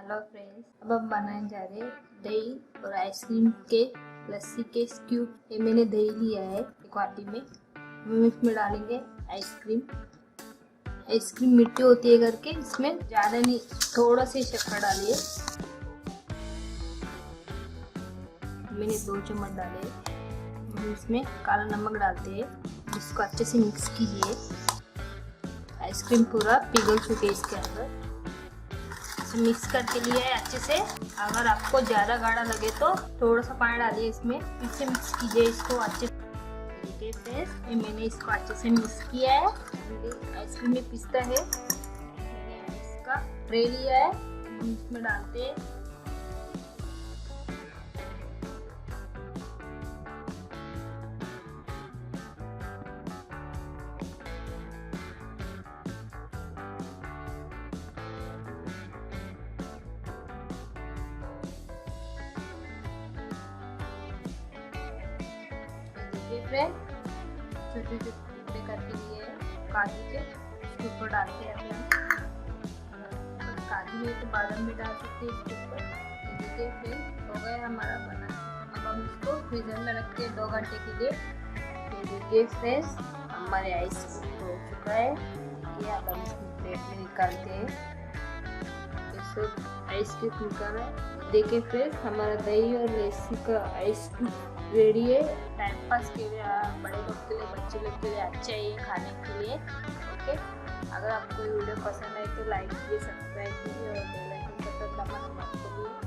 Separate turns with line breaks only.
Hello friends, अब हम बनाने जा रहे हैं दही और आइसक्रीम के लस्सी के स्क्यूब। ये मैंने दही लिया है एक वाटी में। हम इसमें डालेंगे आइसक्रीम। आइसक्रीम मीठी होती है करके इसमें ज़्यादा नहीं, थोड़ा सी शक्कर डालिए। मैंने 2 चम्मच डाले। हम इसमें काला नमक डालते हैं, इसको अच्छे से मिक्स कीजिए। आइसक्रीम पूरा पिघल चुके इसके अंदर। मिक्स करके लिए है अच्छे से। अगर आपको ज़्यादा गाढ़ा लगे तो थोड़ा सा पानी डालिए इसमें, फिर से मिक्स कीजिए इसको अच्छे से। देखिए मैंने इसको अच्छे से मिक्स किया है। आइसक्रीम में पिस्ता है, मैंने इसका ट्रे लिया है, इसमें डालते हैं। फ्रेंड छोटे छोटे टुकड़े करके लिए काजू के, इसके ऊपर डालते हैं। काजू में तो बादाम भी डाल सकते हैं इसके ऊपर। देखिए फ्रेंड हो गया हमारा बना। अब हम इसको फ्रीजर में रखते हैं 2 घंटे के लिए। देखिए फ्रेंड्स हमारे आइसक्रीम हो चुका है। देखिए अब हम इसको प्लेट में निकालते हैं। आइसक्रीम निकाला है। देखिए फ्रेंड्स हमारा दही और लस्सी का आइसक्रीम रेडी है। टाइम पास के लिए, बड़े लोग के लिए, बच्चे लोग के लिए अच्छा है ये खाने के लिए। ओके, अगर आपको वीडियो पसंद आए तो लाइक कीजिए, सब्सक्राइब कीजिए और बेल आइकन पर दबाना मत भूलिए।